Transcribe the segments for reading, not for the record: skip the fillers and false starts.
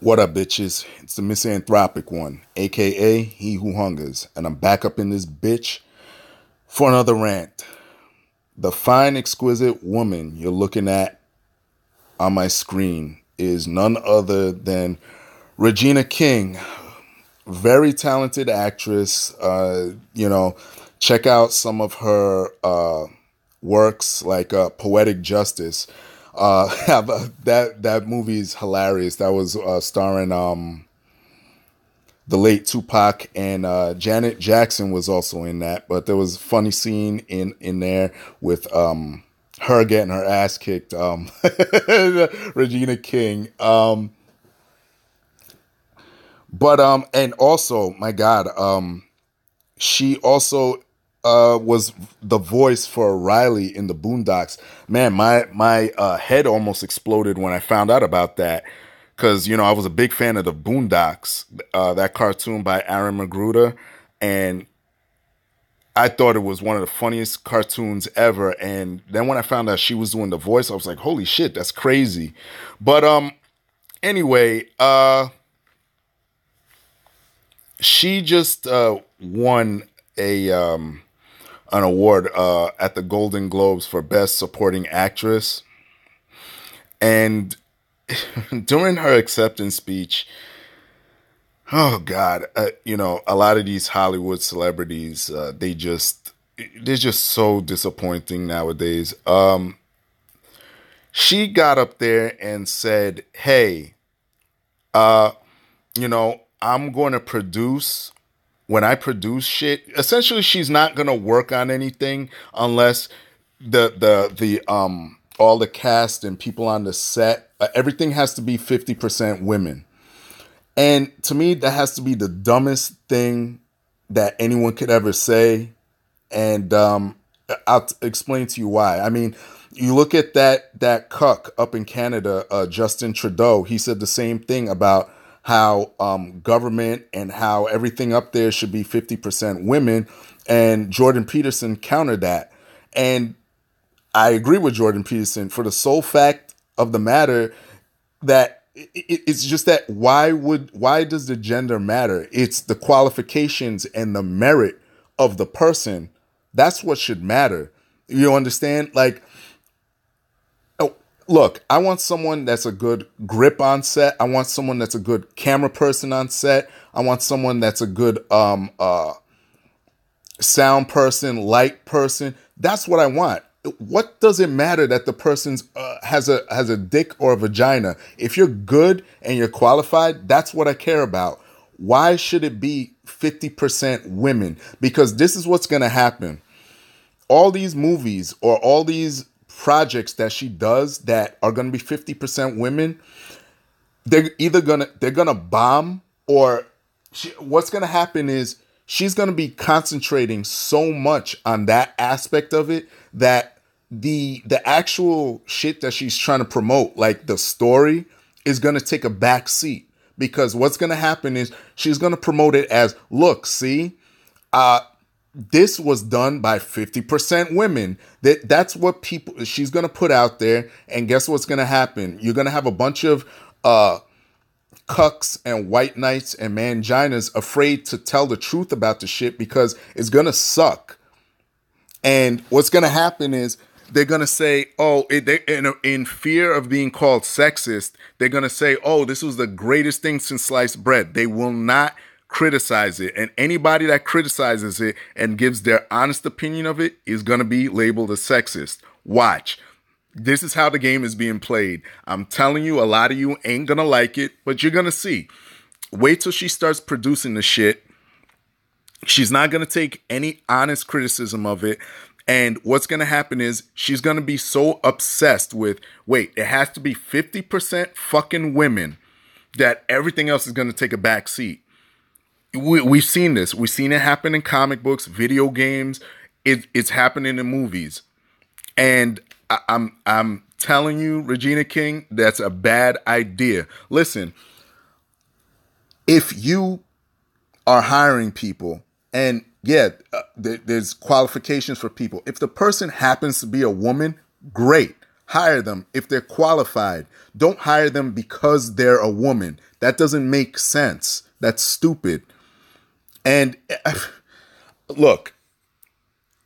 What up, bitches? It's the misanthropic one, aka He Who Hungers, and I'm back up in this bitch for another rant. The fine, exquisite woman you're looking at on my screen is none other than Regina King, very talented actress. Check out some of her works like Poetic Justice. That movie is hilarious. That was starring the late Tupac, and Janet Jackson was also in that. But there was a funny scene in there with her getting her ass kicked. Regina King. And also, my God, she also was the voice for Riley in the Boondocks. Man, my head almost exploded when I found out about that. Because, I was a big fan of the Boondocks, that cartoon by Aaron McGruder. And I thought it was one of the funniest cartoons ever. And then when I found out she was doing the voice, I was like, holy shit, that's crazy. But anyway, she just won an award at the Golden Globes for Best Supporting Actress. And during her acceptance speech, oh God, a lot of these Hollywood celebrities, they're just so disappointing nowadays. She got up there and said, "Hey, I'm going to produce." When I produce shit, essentially she's not gonna work on anything unless the all the cast and people on the set, everything has to be 50% women. And to me, that has to be the dumbest thing that anyone could ever say. And I'll explain to you why. I mean, you look at that cuck up in Canada, Justin Trudeau. He said the same thing about how government and how everything up there should be 50% women. And Jordan Peterson countered that. And I agree with Jordan Peterson for the sole fact of the matter that it's just that why does the gender matter? It's the qualifications and the merit of the person. That's what should matter. You understand? Like, look, I want someone that's a good grip on set. I want someone that's a good camera person on set. I want someone that's a good sound person, light person. That's what I want. What does it matter that the person has a dick or a vagina? If you're good and you're qualified, that's what I care about. Why should it be 50% women? Because this is what's going to happen. All these movies or all these projects that she does that are going to be 50% women, they're going to bomb, or what's going to happen is she's going to be concentrating so much on that aspect of it that the actual shit that she's trying to promote, like the story, is going to take a back seat. Because what's going to happen is she's going to promote it as, look, see, this was done by 50% women. That's what she's going to put out there. And guess what's going to happen? You're going to have a bunch of cucks and white knights and manginas afraid to tell the truth about the shit because it's going to suck. And what's going to happen is they're going to say, in fear of being called sexist, they're going to say, oh, this was the greatest thing since sliced bread. They will not criticize it. And anybody that criticizes it and gives their honest opinion of it is going to be labeled a sexist. Watch. This is how the game is being played. I'm telling you, a lot of you ain't going to like it, but you're going to see. Wait till she starts producing the shit. She's not going to take any honest criticism of it. And what's going to happen is she's going to be so obsessed with, wait, it has to be 50% fucking women that everything else is going to take a back seat. We've seen this. We've seen it happen in comic books, video games. It's happening in movies. And I'm telling you, Regina King, that's a bad idea. Listen, if you are hiring people, and yeah, there's qualifications for people. If the person happens to be a woman, great. Hire them if they're qualified. Don't hire them because they're a woman. That doesn't make sense. That's stupid. And look,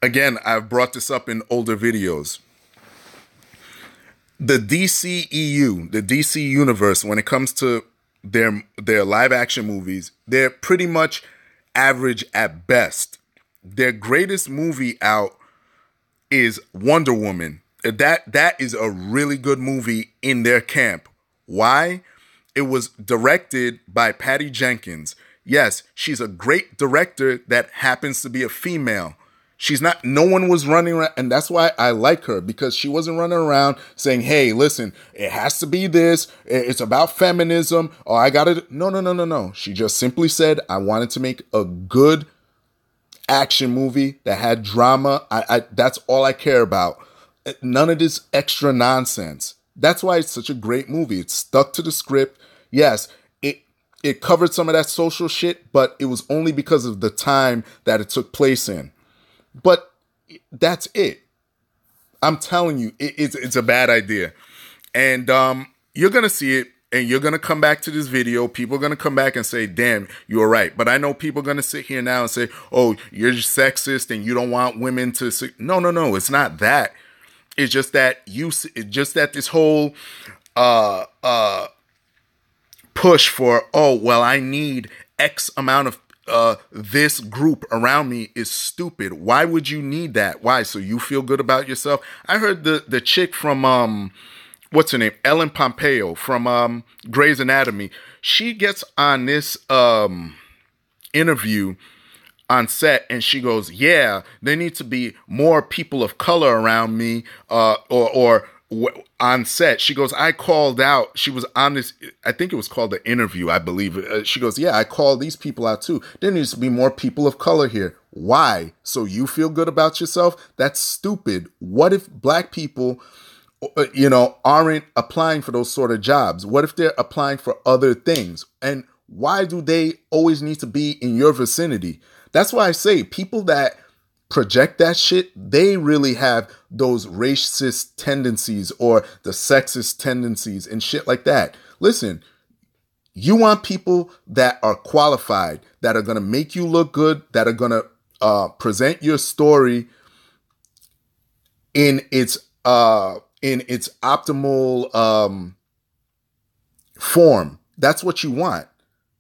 again, I've brought this up in older videos. The DCEU, the DC universe, when it comes to their live action movies, they're pretty much average at best. Their greatest movie out is Wonder Woman. That is a really good movie in their camp. Why? It was directed by Patty Jenkins. Yes, she's a great director that happens to be a female. She's not, no one was running around, and that's why I like her, because she wasn't running around saying, hey, listen, it has to be this, it's about feminism, or I gotta, no. She just simply said, I wanted to make a good action movie that had drama. That's all I care about. None of this extra nonsense. That's why it's such a great movie. It stuck to the script. Yes, it covered some of that social shit, but it was only because of the time that it took place in. But that's it. I'm telling you, it's a bad idea. And you're going to see it, and you're going to come back to this video. People are going to come back and say, damn, you were right. But I know people are going to sit here now and say, oh, you're sexist and you don't want women to see. No. It's not that. It's just that this whole push for, oh, well, I need X amount of this group around me is stupid. Why would you need that? Why? So you feel good about yourself? I heard the chick from what's her name? Ellen Pompeo from Grey's Anatomy. She gets on this interview on set and she goes, yeah, there need to be more people of color around me or on set. She goes, I called out, she was on this, I think it was called The Interview, I believe. She goes, yeah, I called these people out too. There needs to be more people of color here. Why? So you feel good about yourself? That's stupid. What if black people, aren't applying for those sort of jobs? What if they're applying for other things? And why do they always need to be in your vicinity? That's why I say people that project that shit, they really have those racist tendencies or the sexist tendencies and shit like that. Listen, you want people that are qualified, that are going to make you look good, that are going to present your story in its optimal form. That's what you want.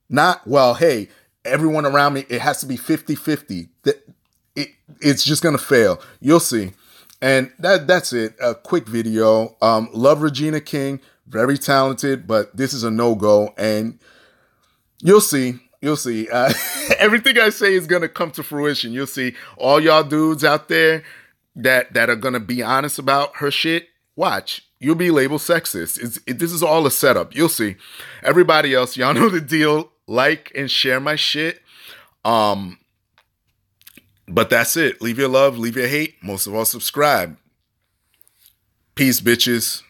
Not, well, hey, everyone around me, it has to be 50-50. It's just going to fail. You'll see. And that's it. A quick video. Love Regina King. Very talented, but this is a no-go. And you'll see. You'll see. Everything I say is going to come to fruition. You'll see. All y'all dudes out there that are going to be honest about her shit, watch. You'll be labeled sexist. This is all a setup. You'll see. Everybody else, y'all know the deal. Like and share my shit. But that's it. Leave your love, leave your hate. Most of all, subscribe. Peace, bitches.